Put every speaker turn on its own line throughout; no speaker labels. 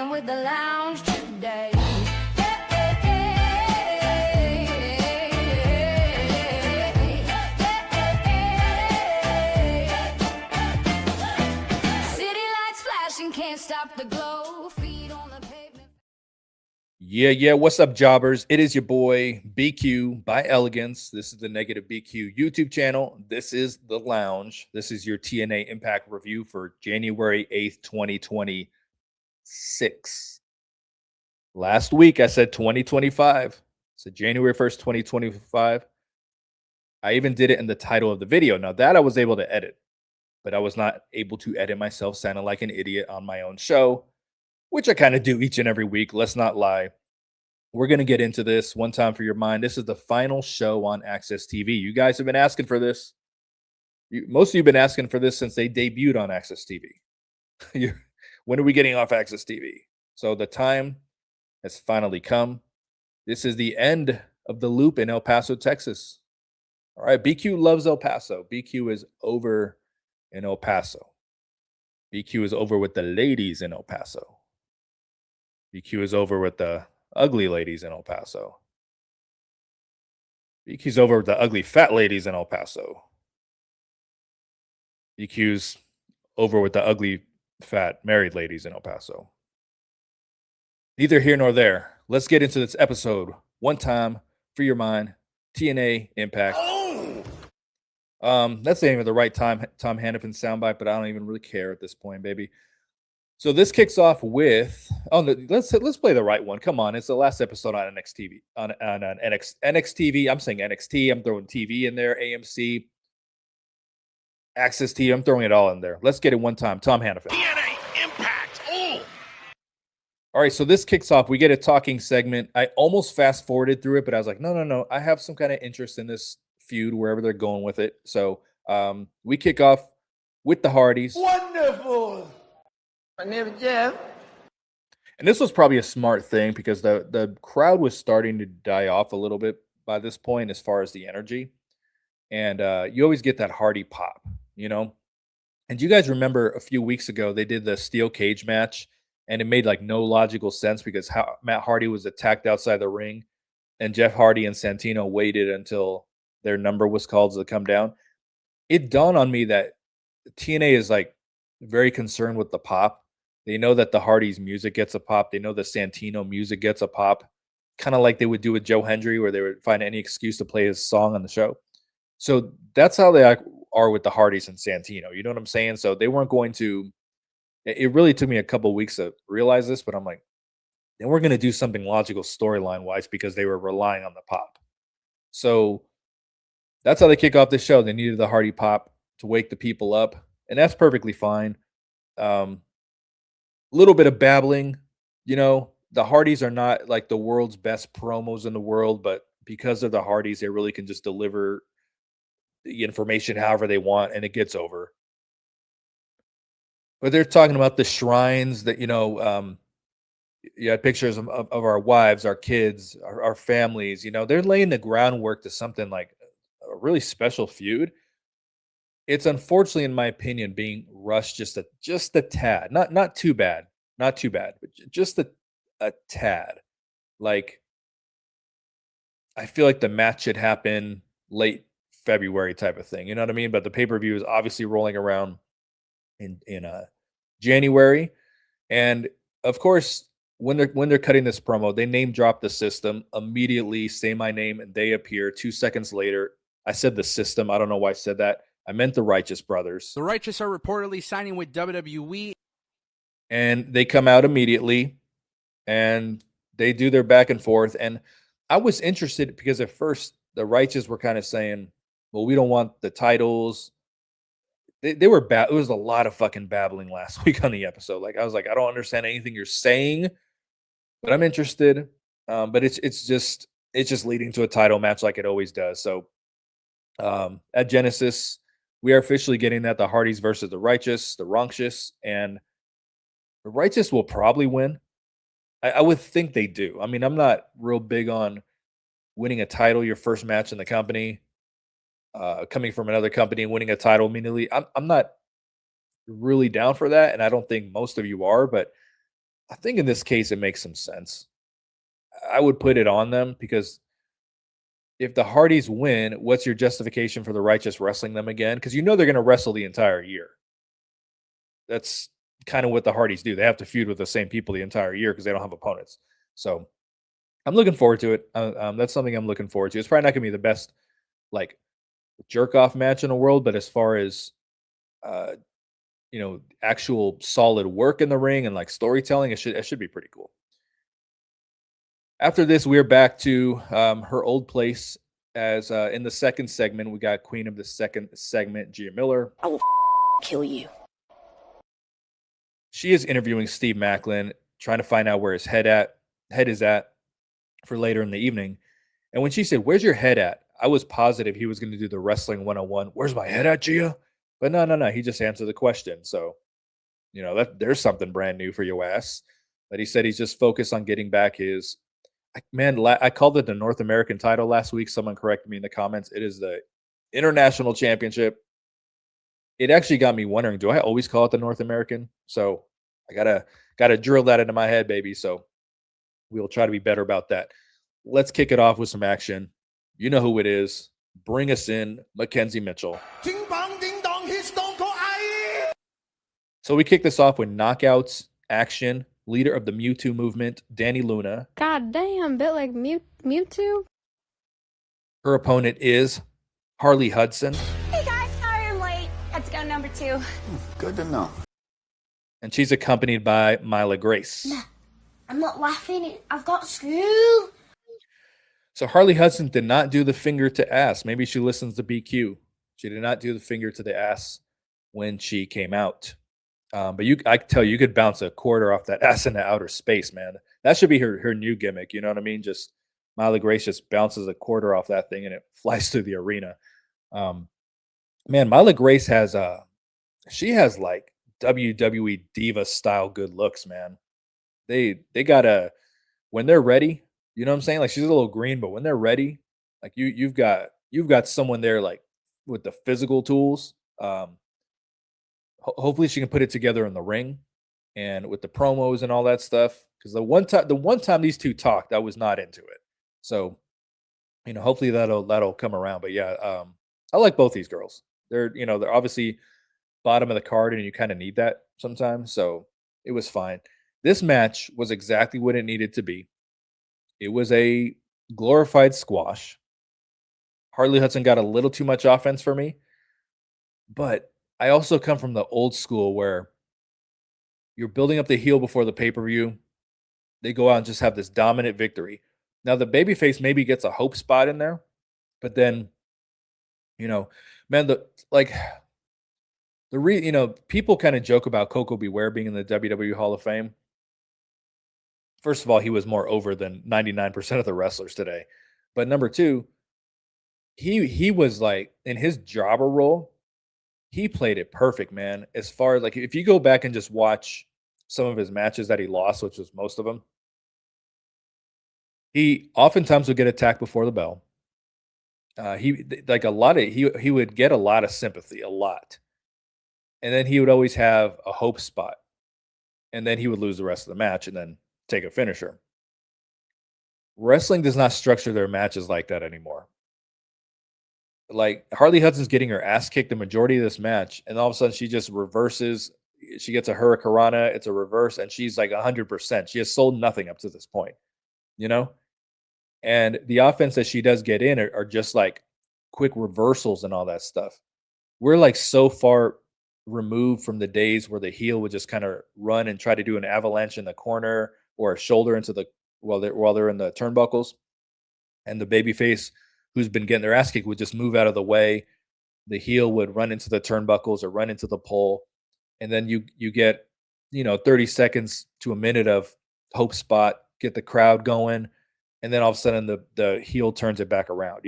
rocking with the lounge today. City lights flashing, can't stop the glow. Feet on the pavement.
Yeah. What's up, jobbers? It is your boy BQ by Elegance. This is the Negative BQ YouTube channel. This is The Lounge. This is your TNA Impact review for January 8th, 2026. Last week I said 2025. So January 1st, 2025. I even did it in the title of the video. Now that I was able to edit, but I was not able to edit myself sounding like an idiot on my own show, which I kind of do each and every week. Let's not lie. We're going to get into this one time for your mind. This is the final show on AXS TV. You guys have been asking for this. Most of you have been asking for this since they debuted on AXS TV. When are we getting off AXS TV? So the time has finally come. This is the end of the loop in El Paso, Texas. All right, BQ loves El Paso. BQ is over in El Paso. BQ is over with the ladies in El Paso. BQ is over with the ugly ladies in El Paso. BQ's over with the ugly fat ladies in El Paso. BQ's over with the ugly fat married ladies in El Paso. Neither here nor there. Let's get into this episode. One time for your mind. TNA Impact. That's the name of the right Tom Hannafin soundbite, but I don't even really care at this point, baby. So this kicks off with let's play the right one. Come on, it's the last episode on NXT on NXT. I'm saying NXT. I'm throwing TV in there. AMC, AXS TV. I'm throwing it all in there. Let's get it one time. Tom Hannafin.
TNA Impact.
All right, so this kicks off. We get a talking segment. I almost fast forwarded through it, but I was like, no. I have some kind of interest in this feud wherever they're going with it. So we kick off with the Hardys.
Wonderful.
My name is Jeff.
And this was probably a smart thing because the crowd was starting to die off a little bit by this point as far as the energy. And you always get that Hardy pop, you know? And you guys remember a few weeks ago, they did the steel cage match and it made like no logical sense because how Matt Hardy was attacked outside the ring and Jeff Hardy and Santino waited until their number was called to come down. It dawned on me that TNA is like very concerned with the pop. They know that the Hardys music gets a pop. They know the Santino music gets a pop, kind of like they would do with Joe Hendry, where they would find any excuse to play his song on the show. So that's how they are with the Hardys and Santino. You know what I'm saying? So they weren't going to. It really took me a couple weeks to realize this, but I'm like, they weren't going to do something logical storyline wise because they were relying on the pop. So that's how they kick off the show. They needed the Hardy pop to wake the people up, and that's perfectly fine. Little bit of babbling, you know, the Hardys are not like the world's best promos in the world, but because of the Hardys, they really can just deliver the information however they want and it gets over. But they're talking about the shrines that, you know, you had pictures of our wives, our kids, our families, you know, they're laying the groundwork to something like a really special feud. It's unfortunately, in my opinion, being rushed just a tad. Not too bad, but just a tad. Like, I feel like the match should happen late February type of thing. You know what I mean? But the pay-per-view is obviously rolling around in January, and of course, when they're cutting this promo, they name drop the system immediately. Say my name, and they appear 2 seconds later. I said the system. I don't know why I said that. I meant the Righteous Brothers.
The Righteous are reportedly signing with WWE.
And they come out immediately and they do their back and forth. And I was interested because at first the Righteous were kind of saying, well, we don't want the titles. They were it was a lot of fucking babbling last week on the episode. Like I was like, I don't understand anything you're saying, but I'm interested. But it's just leading to a title match like it always does. So at Genesis, we are officially getting that the Hardys versus the Righteous, the Ronxious, and the Righteous will probably win. I would think they do. I mean, I'm not real big on winning a title, your first match in the company, coming from another company and winning a title immediately. I'm not really down for that, and I don't think most of you are, but I think in this case, it makes some sense. I would put it on them because if the Hardys win, what's your justification for the Righteous wrestling them again? Because you know they're going to wrestle the entire year. That's kind of what the Hardys do. They have to feud with the same people the entire year because they don't have opponents. So I'm looking forward to it. That's something I'm looking forward to. It's probably not going to be the best like jerk off match in the world, but as far as uh, actual solid work in the ring and like storytelling, it should be pretty cool. After this, we're back to her old place. As in the second segment, we got Queen of the second segment, Gia Miller.
I will kill you.
She is interviewing Steve Macklin, trying to find out where his head is at for later in the evening. And when she said, "Where's your head at?" I was positive he was going to do the wrestling 101. Where's my head at, Gia? But no. He just answered the question. So, that there's something brand new for your ass. But he said he's just focused on getting back his. I called it the North American title last week. Someone corrected me in the comments. It is the International Championship. It actually got me wondering, do I always call it the North American? So I gotta drill that into my head, baby. So we'll try to be better about that. Let's kick it off with some action. You know who it is. Bring us in, Mackenzie Mitchell.
Ding bong, ding dong, he's Stone Cold Aye.
So we kick this off with knockouts, action, leader of the Mewtwo movement, Dani Luna.
God damn, bit like Mewtwo.
Her opponent is Harley Hudson.
Hey guys, sorry I'm late. Had to go number 2.
Good to know.
And she's accompanied by Mila Grace.
I'm not laughing. I've got school.
So Harley Hudson did not do the finger to ass. Maybe she listens to BQ. She did not do the finger to the ass when she came out. But I can tell you could bounce a quarter off that ass into outer space, man. That should be her new gimmick. You know what I mean? Just Mila Grace just bounces a quarter off that thing and it flies through the arena. Man, Mila Grace has she has like WWE diva style good looks, man. They got when they're ready, you know what I'm saying? Like she's a little green, but when they're ready, like you've got someone there like with the physical tools. Hopefully she can put it together in the ring and with the promos and all that stuff. Because the one time these two talked, I was not into it. So, hopefully that'll come around. But yeah, I like both these girls. They're obviously bottom of the card, and you kind of need that sometimes. So it was fine. This match was exactly what it needed to be. It was a glorified squash. Harley Hudson got a little too much offense for me, but I also come from the old school where you're building up the heel before the pay-per-view. They go out and just have this dominant victory. Now the babyface maybe gets a hope spot in there, but then, man, people kind of joke about Coco Beware being in the WWE Hall of Fame. First of all, he was more over than 99% of the wrestlers today. But number two, he was like in his jobber role, he played it perfect, man. As far as like if you go back and just watch some of his matches that he lost, which was most of them, he oftentimes would get attacked before the bell. He would get a lot of sympathy, a lot. And then he would always have a hope spot. And then he would lose the rest of the match and then take a finisher. Wrestling does not structure their matches like that anymore. Like Harley Hudson's getting her ass kicked the majority of this match, and all of a sudden she just reverses. She gets a hurricanrana, it's a reverse, and she's like 100%. She has sold nothing up to this point, And the offense that she does get in are just like quick reversals and all that stuff. We're like so far removed from the days where the heel would just kind of run and try to do an avalanche in the corner or a shoulder into the while they're in the turnbuckles, and the babyface who's been getting their ass kicked would just move out of the way. The heel would run into the turnbuckles or run into the pole, and then you get 30 seconds to a minute of hope spot, get the crowd going, and then all of a sudden the heel turns it back around.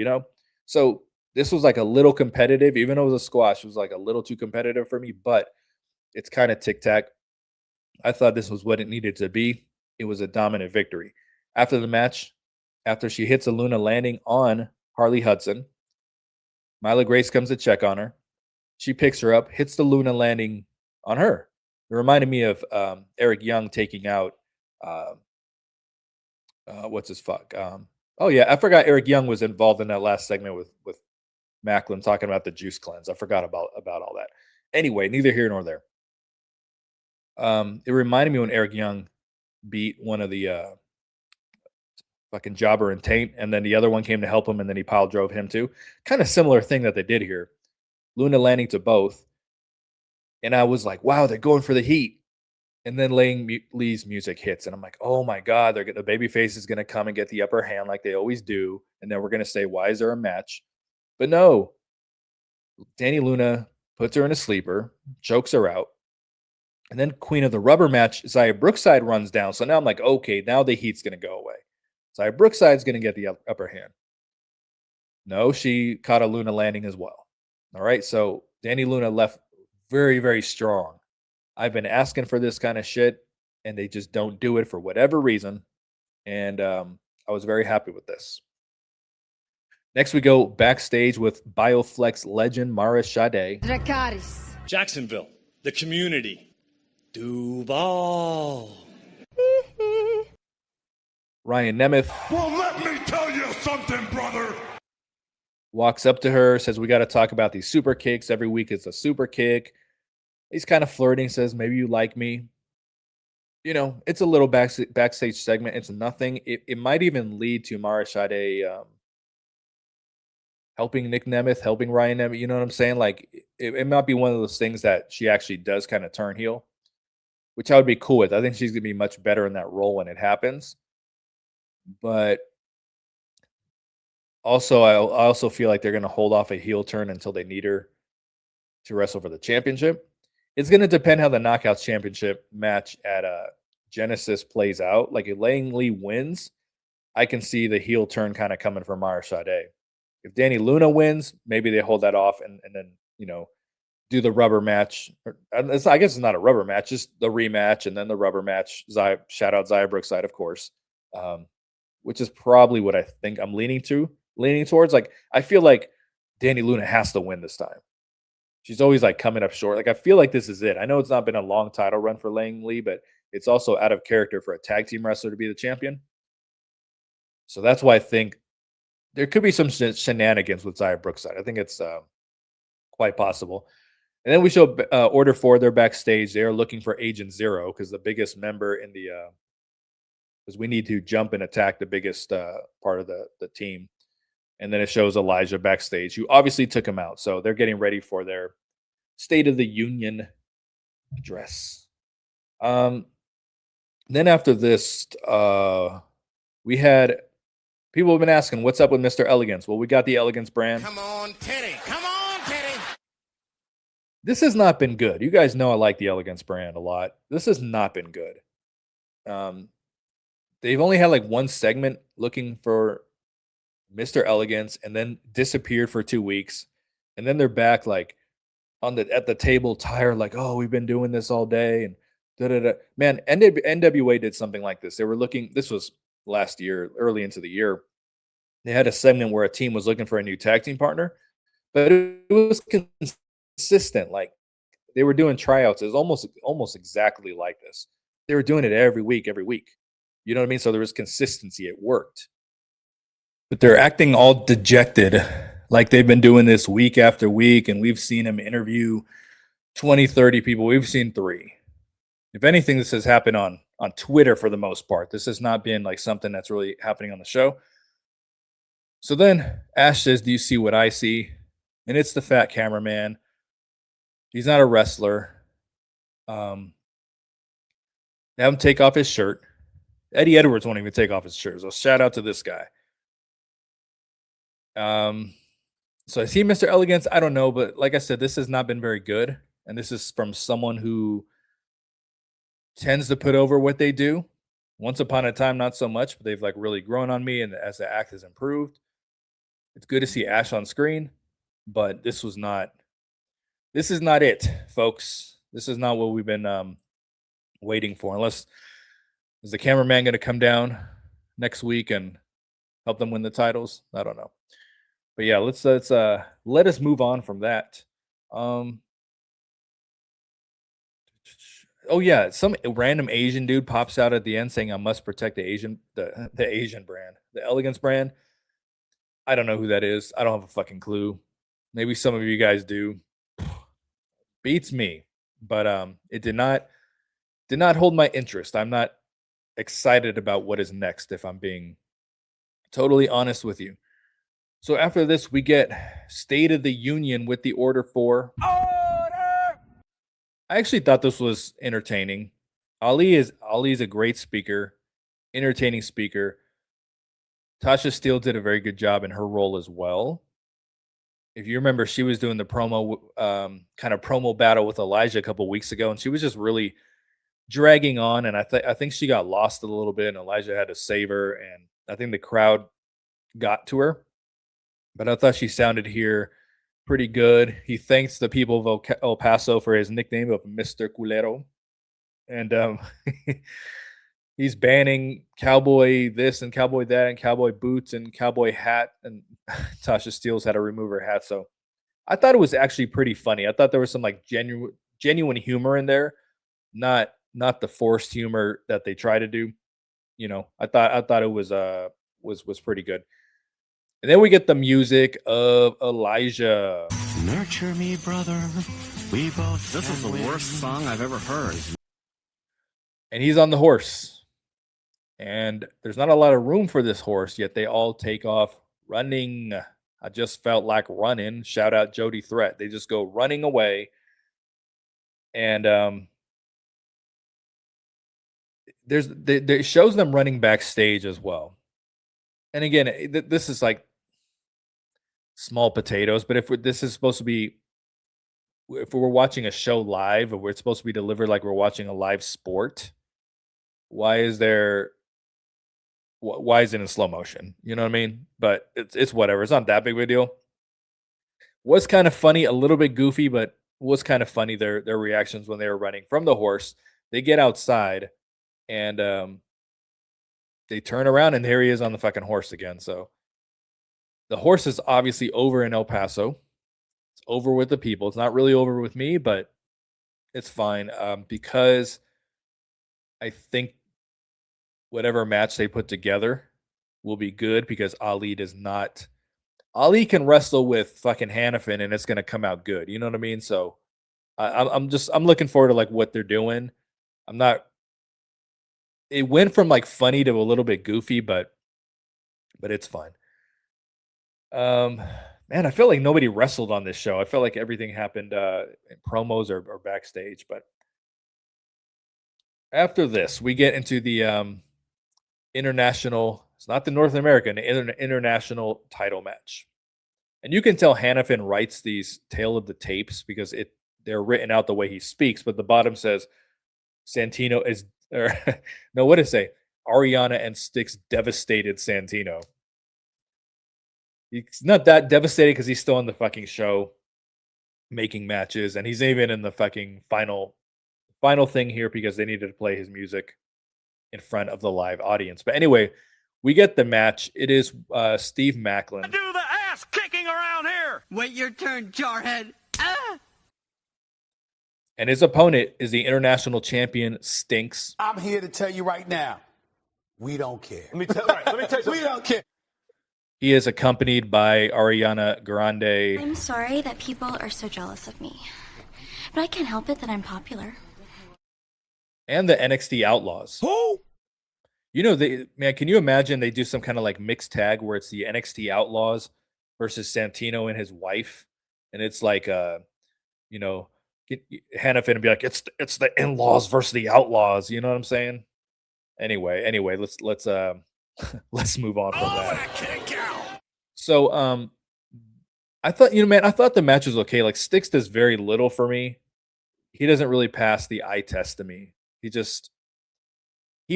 So this was like a little competitive, even though it was a squash. It was like a little too competitive for me, but it's kind of tic-tac. I thought this was what it needed to be. It was a dominant victory. After the match, after she hits a Luna landing on Harley Hudson, Mila Grace comes to check on her. She picks her up, hits the Luna landing on her. It reminded me of Eric Young taking out uh, what's his fuck? Oh yeah, I forgot Eric Young was involved in that last segment with Macklin talking about the juice cleanse. I forgot about all that. Anyway, neither here nor there. It reminded me when Eric Young beat one of the fucking Jobber and Taint, and then the other one came to help him, and then he pile drove him too. Kind of similar thing that they did here. Luna landing to both, and I was like, wow, they're going for the heat. And then Lee's music hits, and I'm like, oh my god, the babyface is gonna come and get the upper hand like they always do, and then we're gonna say, why is there a match? But no, Dani Luna puts her in a sleeper, chokes her out, and then Queen of the Rubber match, Xia Brookside runs down. So now I'm like, okay, now the heat's gonna go away. Xia Brookside's gonna get the upper hand. No, she caught a Luna landing as well. All right, so Dani Luna left very, very strong. I've been asking for this kind of shit, and they just don't do it for whatever reason. And I was very happy with this. Next, we go backstage with Bioflex legend Mara Sade.
Dracarys.
Jacksonville, the community, Duval.
Ryan Nemeth
Well, let me tell you something, brother.
walks up to her, says, we got to talk about these super kicks. Every week it's a super kick. He's kind of flirting, says, maybe you like me. You know, it's a little backstage segment. It's nothing. It might even lead to Mara Sade helping Nick Nemeth, helping Ryan Nemeth. You know what I'm saying? Like, it might be one of those things that she actually does kind of turn heel, which I would be cool with. I think she's going to be much better in that role when it happens. But also, I also feel like they're going to hold off a heel turn until they need her to wrestle for the championship. It's going to depend how the Knockouts Championship match at Genesis plays out. Like, if Lang Lee wins, I can see the heel turn kind of coming from Mara Sade. If Dani Luna wins, maybe they hold that off and then, you know, do the rubber match. I guess it's not a rubber match, just the rematch and then the rubber match. Shout out Xia Brookside, of course, which is probably what I think I'm leaning towards. Like, I feel like Dani Luna has to win this time. She's always like coming up short. Like, I feel like this is it. I know it's not been a long title run for Lang Lee, but it's also out of character for a tag team wrestler to be the champion. So that's why I think there could be some shenanigans with Xia Brookside. I think it's quite possible. And then we show Order 4. They're backstage. They are looking for Agent Zero because the biggest member in the because we need to jump and attack the biggest part of the team. And then it shows Elijah backstage, who obviously took him out. So they're getting ready for their State of the Union address. Then after this, we had people have been asking, what's up with Mr. Elegance? Well, we got the Elegance brand.
Come on, Teddy. Come on, Teddy.
This has not been good. You guys know I like the Elegance brand a lot. This has not been good. They've only had like one segment looking for Mr. Elegance and then disappeared for 2 weeks. And then they're back like at the table tired, like, oh, we've been doing this all day. And da-da-da. Man, NWA did something like this. They were this was last year, early into the year. They had a segment where a team was looking for a new tag team partner, but it was consistent. Like, they were doing tryouts. It was almost exactly like this. They were doing it every week. You know what I mean? So there was consistency. It worked. But they're acting all dejected, like they've been doing this week after week, and we've seen them interview 20, 30 people. We've seen 3. If anything, this has happened on Twitter for the most part. This has not been like something that's really happening on the show. So then Ash says, do you see what I see? And it's the fat cameraman. He's not a wrestler. Have him take off his shirt. Eddie Edwards won't even take off his shirt. So shout out to this guy. So is he Mr. Elegance? I don't know, but like I said, this has not been very good. And this is from someone who tends to put over what they do. Once upon a time, not so much, but they've like really grown on me, and as the act has improved. It's good to see Ash on screen, but this is not it, folks. This is not what we've been waiting for. Unless, is the cameraman going to come down next week and help them win the titles? I don't know. But yeah, let us move on from that. Oh yeah, some random Asian dude pops out at the end saying, "I must protect the Asian brand, the elegance brand." I don't know who that is. I don't have a fucking clue. Maybe some of you guys do. Beats me, but it did not hold my interest. I'm not excited about what is next, if I'm being totally honest with you. So after this, we get State of the Union with the Order 4. I actually thought this was entertaining. Ali's a great speaker, entertaining speaker. Tasha Steele did a very good job in her role as well. If you remember, she was doing the promo kind of promo battle with Elijah a couple weeks ago, and she was just really dragging on. And I think she got lost a little bit, and Elijah had to save her. And I think the crowd got to her. But I thought she sounded here pretty good. He thanks the people of El Paso for his nickname of Mr. Culero. And he's banning cowboy this and cowboy that and cowboy boots and cowboy hat. And Tasha Steele's had to remove her hat. So I thought it was actually pretty funny. I thought there was some like genuine humor in there, not the forced humor that they try to do. I thought it was pretty good. And then we get the music of Elijah.
Nurture me, brother. We both.
This is the worst song I've ever heard.
And he's on the horse. And there's not a lot of room for this horse, yet they all take off running. I just felt like running. Shout out Jody Threat. They just go running away. And it shows them running backstage as well. And again, this is like small potatoes, but this is supposed to be, if we're watching a show live, or we're supposed to be delivered like we're watching a live sport, why is it in slow motion? You know what I mean? But it's whatever. It's not that big of a deal. Was kind of funny, a little bit goofy, but was kind of funny their reactions when they were running from the horse. They get outside and they turn around and there he is on the fucking horse again. So the horse is obviously over in El Paso. It's over with the people. It's not really over with me, but it's fine because I think whatever match they put together will be good because Ali can wrestle with fucking Hannafin and it's going to come out good. You know what I mean? So I'm looking forward to like what they're doing. It went from like funny to a little bit goofy, but it's fine. Man, I feel like nobody wrestled on this show. I felt like everything happened in promos or backstage. But after this, we get into the international. It's not the North American, international title match. And you can tell Hannafin writes these tail of the tapes because they're written out the way he speaks. But the bottom says Santino is, or no, what did it say? Ariana and Styx devastated Santino. He's not that devastated because he's still on the fucking show making matches, and he's even in the fucking final thing here because they needed to play his music in front of the live audience. But anyway, we get the match. It is Steve Macklin.
Do the ass kicking around here. Wait your turn, jarhead. Ah!
And his opponent is the international champion, Stinks.
I'm here to tell you right now, we don't care.
Let me tell you something.
We don't care.
He is accompanied by Ariana Grande.
I'm sorry that people are so jealous of me, but I can't help it that I'm popular.
And the NXT Outlaws.
Who?
Man, can you imagine they do some kind of like mixed tag where it's the NXT Outlaws versus Santino and his wife, and it's like Hannafin would be like, it's the in-laws versus the Outlaws. You know what I'm saying? Anyway, let's let's move on from that. So I thought the match was okay. Like Styx does very little for me. He doesn't really pass the eye test to me. He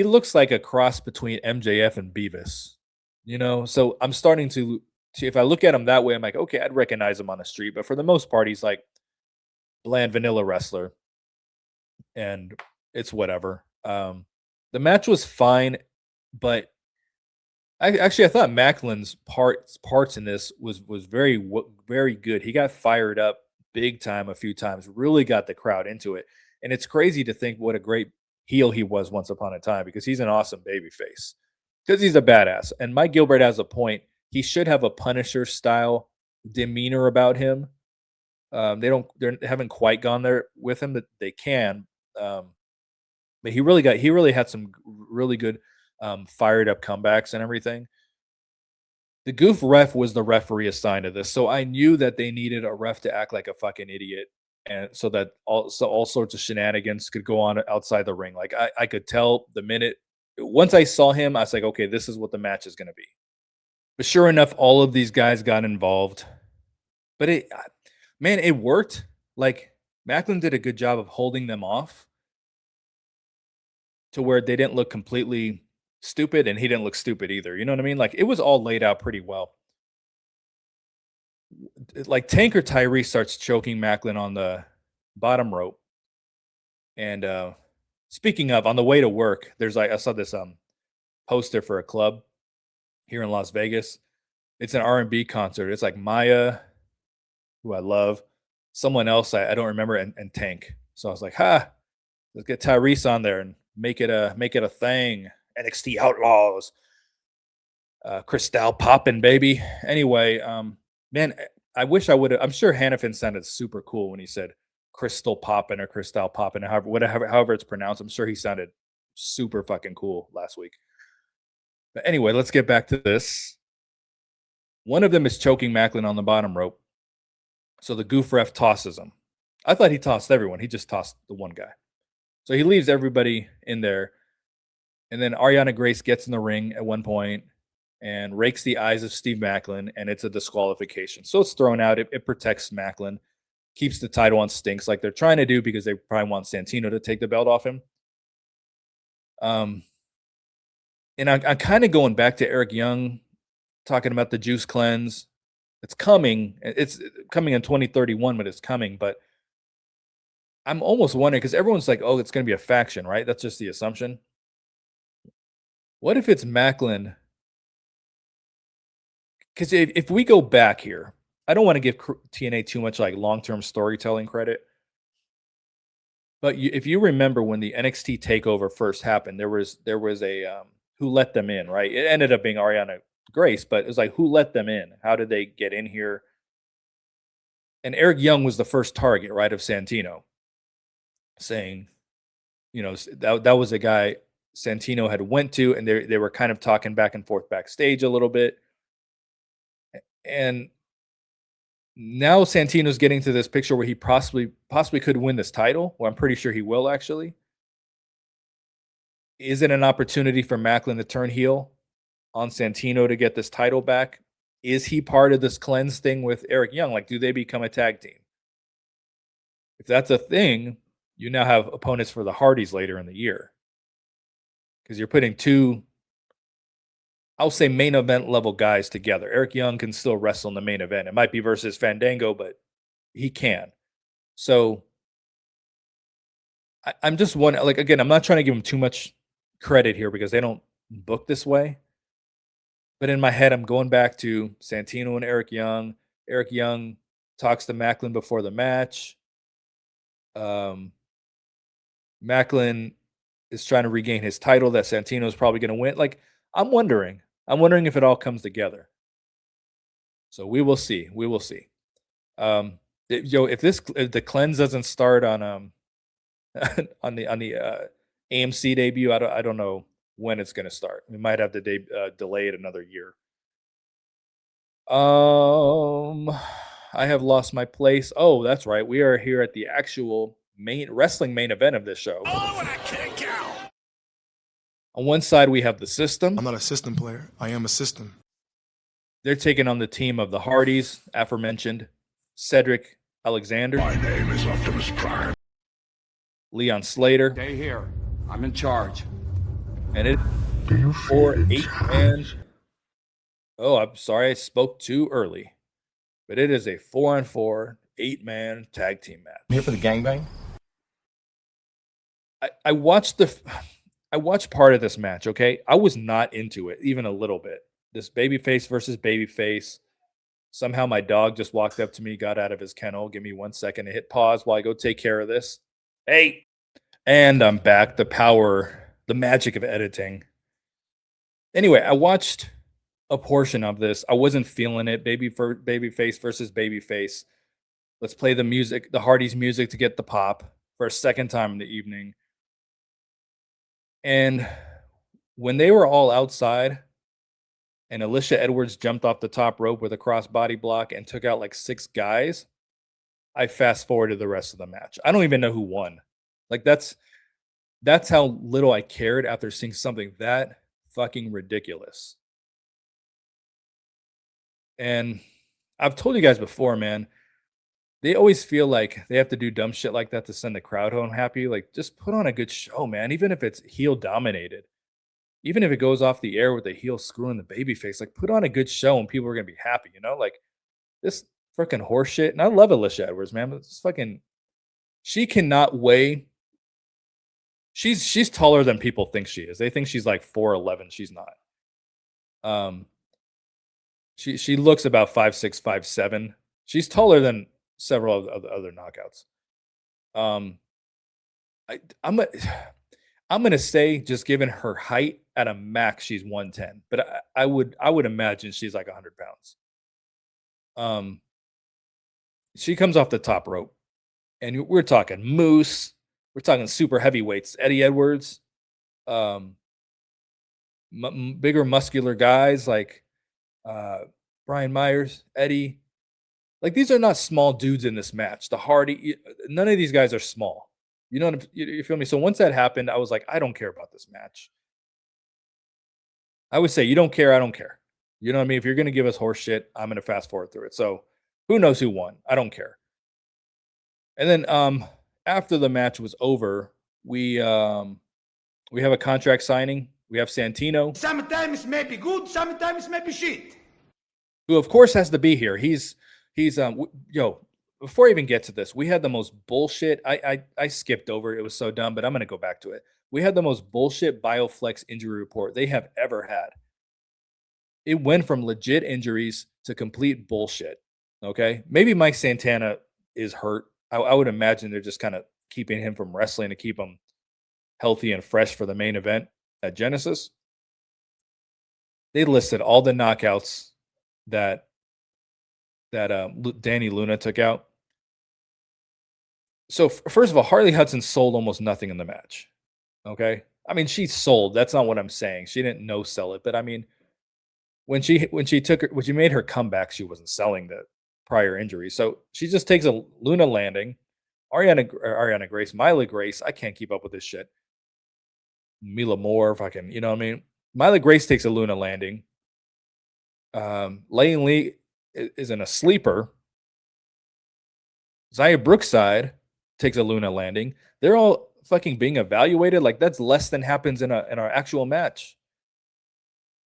looks like a cross between MJF and Beavis, So I'm starting to if I look at him that way, I'm like, okay, I'd recognize him on the street. But for the most part, he's like bland vanilla wrestler, and it's whatever. The match was fine, but I thought Macklin's parts in this was very good. He got fired up big time a few times, really got the crowd into it. And it's crazy to think what a great heel he was once upon a time because he's an awesome babyface because he's a badass. And Mike Gilbert has a point. He should have a Punisher style demeanor about him. They haven't quite gone there with him, that they can. But he really had some really good fired up comebacks and everything. The goof ref was the referee assigned to this, so I knew that they needed a ref to act like a fucking idiot, and so that all sorts of shenanigans could go on outside the ring. Like I could tell the minute once I saw him, I was like, okay, this is what the match is going to be. But sure enough, all of these guys got involved. But it worked. Like Macklin did a good job of holding them off to where they didn't look completely stupid and he didn't look stupid either. You know what I mean? Like it was all laid out pretty well. Like Tank or Tyree starts choking Macklin on the bottom rope. And speaking of, on the way to work, I saw this poster for a club here in Las Vegas. It's an R&B concert. It's like Maya, who I love, someone else I don't remember, and Tank. So I was like, let's get Tyrese on there and make it a thing. NXT Outlaws. Cristal poppin', baby. Anyway, man, I wish I would have. I'm sure Hannafin sounded super cool when he said crystal poppin' or Cristal poppin', however it's pronounced. I'm sure he sounded super fucking cool last week. But anyway, let's get back to this. One of them is choking Macklin on the bottom rope. So the goof ref tosses him. I thought he tossed everyone. He just tossed the one guy. So he leaves everybody in there. And then Ariana Grace gets in the ring at one point and rakes the eyes of Steve Macklin, and it's a disqualification. So it's thrown out. It protects Macklin, keeps the title on Stinks like they're trying to do because they probably want Santino to take the belt off him. And I'm kind of going back to Eric Young talking about the juice cleanse. It's coming. It's coming in 2031, but it's coming. But I'm almost wondering because everyone's like, oh, it's going to be a faction, right? That's just the assumption. What if it's Macklin? Because if we go back here, I don't want to give TNA too much like long-term storytelling credit. But if you remember when the NXT takeover first happened, there was a who let them in, right? It ended up being Ariana Grace, but it was like, who let them in? How did they get in here? And Eric Young was the first target, right, of Santino, saying, that was a guy Santino had went to, and they were kind of talking back and forth backstage a little bit. And now Santino's getting to this picture where he possibly could win this title. Well, I'm pretty sure he will, actually. Is it an opportunity for Macklin to turn heel on Santino to get this title back? Is he part of this cleanse thing with Eric Young? Like, do they become a tag team? If that's a thing, you now have opponents for the Hardys later in the year. Because you're putting two, I'll say, main event level guys together. Eric Young can still wrestle in the main event. It might be versus Fandango, but he can. So I'm just wondering, like, again, I'm not trying to give him too much credit here because they don't book this way. But in my head, I'm going back to Santino and Eric Young. Eric Young talks to Macklin before the match. Macklin is trying to regain his title that Santino is probably going to win. Like, I'm wondering if it all comes together. So we will see. We will see. If the cleanse doesn't start on on the AMC debut, I don't know when it's going to start. We might have to delay it another year. I have lost my place. Oh, that's right. We are here at the actual wrestling main event of this show.
Oh, and I kick out.
On one side, we have the System.
I'm not a system player. I am a system.
They're taking on the team of the Hardys, aforementioned Cedric Alexander.
My name is Optimus Prime.
Leon Slater.
Stay here. I'm in charge.
And it for 8-man. Oh, I'm sorry, I spoke too early. But it is a 4-on-4, 8-man tag team match.
I'm here for the gangbang.
I watched part of this match, okay? I was not into it, even a little bit. This babyface versus babyface. Somehow my dog just walked up to me, got out of his kennel. Give me 1 second to hit pause while I go take care of this. Hey, And I'm back. The magic of editing. Anyway, I watched a portion of this. I wasn't feeling it. Babyface versus babyface. Let's play the music, the Hardys music to get the pop for a second time in the evening. And when they were all outside and Alicia Edwards jumped off the top rope with a crossbody block and took out like 6 guys, I fast forwarded the rest of the match. I don't even know who won. Like that's how little I cared after seeing something that fucking ridiculous. And I've told you guys before, man, they always feel like they have to do dumb shit like that to send the crowd home happy. Like, just put on a good show, man. Even if it's heel dominated, even if it goes off the air with the heel screwing the babyface, like put on a good show and people are gonna be happy, you know? Like this freaking horse shit. And I love Alicia Edwards, man, but it's fucking she cannot weigh. She's taller than people think she is. They think she's like 4'11. She's not. She looks about 5'6", 5'7". She's taller than several of the other knockouts. I'm gonna say, just given her height, at a max she's 110, but I would imagine she's like 100 pounds. She comes off the top rope, and we're talking Moose, we're talking super heavyweights, Eddie Edwards, bigger muscular guys like Brian Myers, Eddie. Like, these are not small dudes in this match. The Hardy, none of these guys are small. You know what you feel me? So once that happened, I was like, I don't care about this match. I would say, you don't care, I don't care. You know what I mean? If you're going to give us horse shit, I'm going to fast forward through it. So who knows who won? I don't care. And then after the match was over, we have a contract signing. We have Santino.
Sometimes may be good, sometimes may be shit.
Who of course has to be here. He's before I even get to this, we had the most bullshit. I skipped over it. It was so dumb, but I'm going to go back to it. We had the most bullshit BioFlex injury report they have ever had. It went from legit injuries to complete bullshit. Okay. Maybe Mike Santana is hurt. I would imagine they're just kind of keeping him from wrestling to keep him healthy and fresh for the main event at Genesis. They listed all the knockouts that Dani Luna took out. So first of all, Harley Hudson sold almost nothing in the match. Okay. I mean, she sold. That's not what I'm saying. She didn't no sell it, but I mean, when she made her comeback, she wasn't selling the prior injury. So she just takes a Luna landing. Ariana Grace, Mila Grace. I can't keep up with this shit. Mila Moore, fucking, you know what I mean? Mila Grace takes a Luna landing. Lane Lee is in a sleeper. Zaya Brookside takes a Luna landing. They're all fucking being evaluated. Like, that's less than happens in our actual match.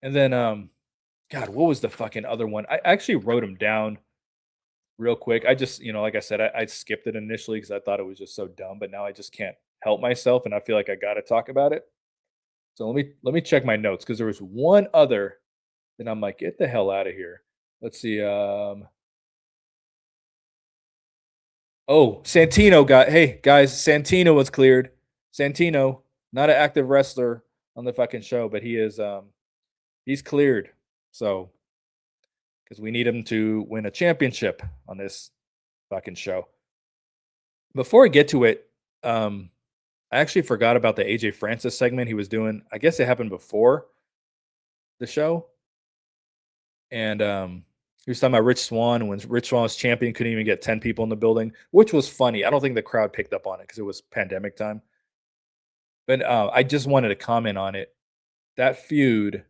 And then, God, what was the fucking other one? I actually wrote them down real quick. I just, like I said, I skipped it initially because I thought it was just so dumb, but now I just can't help myself, and I feel like I got to talk about it. So let me check my notes, because there was one other that I'm like, get the hell out of here. Let's see. Santino hey guys, Santino was cleared. Santino, not an active wrestler on the fucking show, but he is he's cleared. So, because we need him to win a championship on this fucking show. Before I get to it, I actually forgot about the AJ Francis segment he was doing. I guess it happened before the show. And he was talking about Rich Swann. When Rich Swann was champion, couldn't even get 10 people in the building, which was funny. I don't think the crowd picked up on it because it was pandemic time. But I just wanted to comment on it. That feud,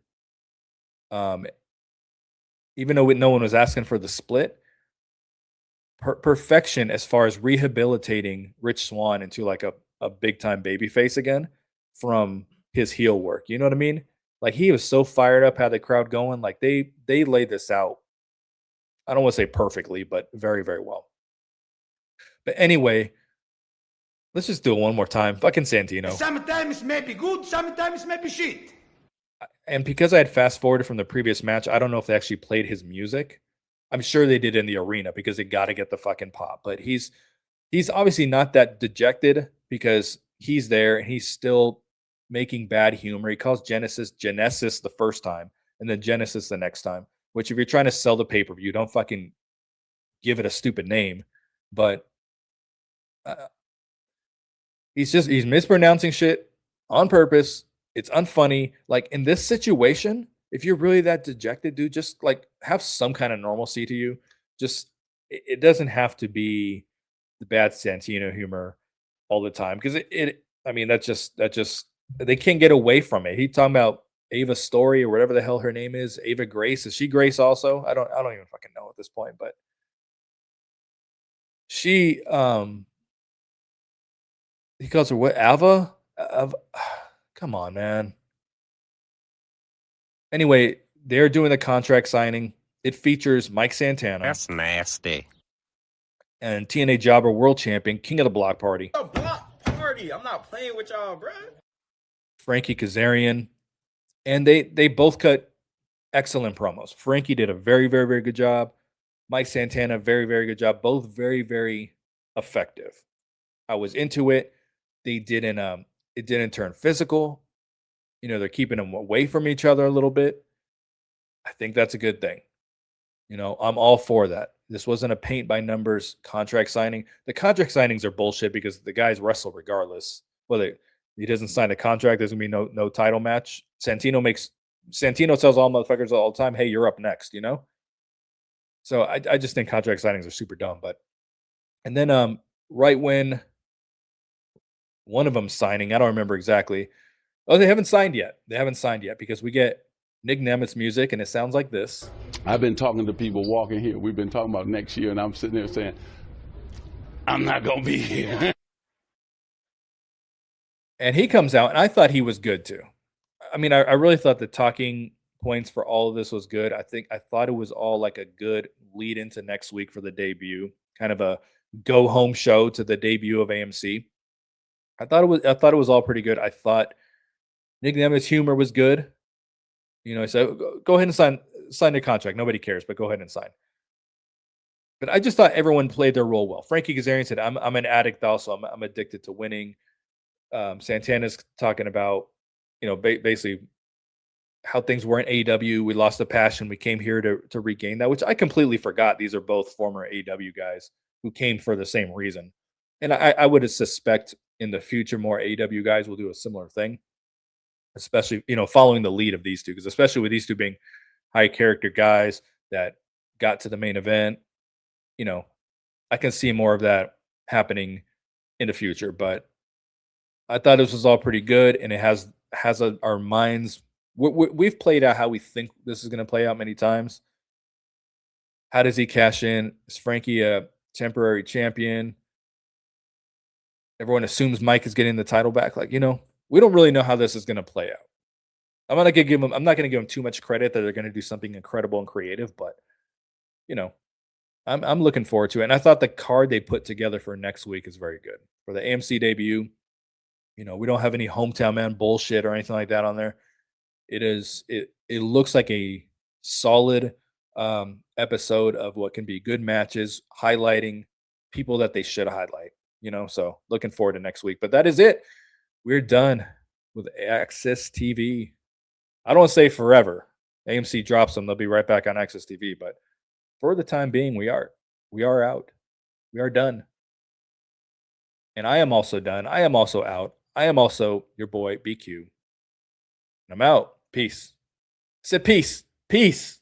even though no one was asking for the split, perfection as far as rehabilitating Rich Swann into like a big time babyface again from his heel work. You know what I mean? Like, he was so fired up, had the crowd going. Like, they laid this out. I don't want to say perfectly, but very, very well. But anyway, let's just do it one more time. Fucking Santino.
Sometimes may be good, sometimes may be shit.
And because I had fast forwarded from the previous match, I don't know if they actually played his music. I'm sure they did in the arena because they got to get the fucking pop. But he's obviously not that dejected because he's there and he's still making bad humor. He calls Genesis the first time and then Genesis the next time, which if you're trying to sell the pay-per-view, don't fucking give it a stupid name. But he's mispronouncing shit on purpose. It's unfunny. Like in this situation, if you're really that dejected, dude, just like have some kind of normalcy to you. Just it doesn't have to be the bad Santino humor all the time because I mean that just they can't get away from it. He's talking about Ava Story or whatever the hell her name is. Ava Grace. Is she Grace also? I don't even fucking know at this point, but she he calls her what? Ava? Come on, man. Anyway, they're doing the contract signing. It features Mike Santana.
That's nasty.
And TNA Jobber World Champion, King of the Block Party.
A block party. I'm not playing with y'all, bro.
Frankie Kazarian. And they both cut excellent promos. Frankie did a very, very, very good job. Mike Santana, very, very good job. Both very, very effective. I was into it. They didn't it didn't turn physical. You know, they're keeping them away from each other a little bit. I think that's a good thing. You know, I'm all for that. This wasn't a paint by numbers contract signing. The contract signings are bullshit because the guys wrestle regardless. Whether he doesn't sign a contract, there's gonna be no title match. Santino tells all motherfuckers all the time, "Hey, you're up next," you know? So I just think contract signings are super dumb. But and then right when one of them signing, I don't remember exactly. Oh, they haven't signed yet. They haven't signed yet because we get Nick Nemet's music and it sounds like this.
I've been talking to people walking here. We've been talking about next year, and I'm sitting there saying, I'm not going to be here.
And he comes out, and I thought he was good too. I mean, I really thought the talking points for all of this was good. I thought it was all like a good lead into next week for the debut, kind of a go home show to the debut of AMC. I thought it was all pretty good. I thought Nick Nemet's humor was good. You know, I said, go ahead and sign the contract. Nobody cares, but go ahead and sign. But I just thought everyone played their role well. Frankie Kazarian said, I'm an addict also. I'm addicted to winning. Santana's talking about, you know, basically how things were in AEW. We lost the passion. We came here to regain that, which I completely forgot. These are both former AEW guys who came for the same reason. And I would suspect in the future more AEW guys will do a similar thing, especially, you know, following the lead of these two, because especially with these two being high character guys that got to the main event, you know, I can see more of that happening in the future. But I thought this was all pretty good, and it has our minds. We've played out how we think this is going to play out many times. How does he cash in? Is Frankie a temporary champion? Everyone assumes Mike is getting the title back. Like, you know, we don't really know how this is going to play out. I'm not going to give him too much credit that they're going to do something incredible and creative, but you know, I'm looking forward to it. And I thought the card they put together for next week is very good for the AMC debut. You know, we don't have any hometown man bullshit or anything like that on there. It looks like a solid episode of what can be good matches, highlighting people that they should highlight. You know, so looking forward to next week. But that is it. We're done with AXS TV. I don't want to say forever. AMC drops them; they'll be right back on AXS TV. But for the time being, we are out. We are done. And I am also done. I am also out. I am also your boy BQ. And I'm out. Peace. I said peace. Peace.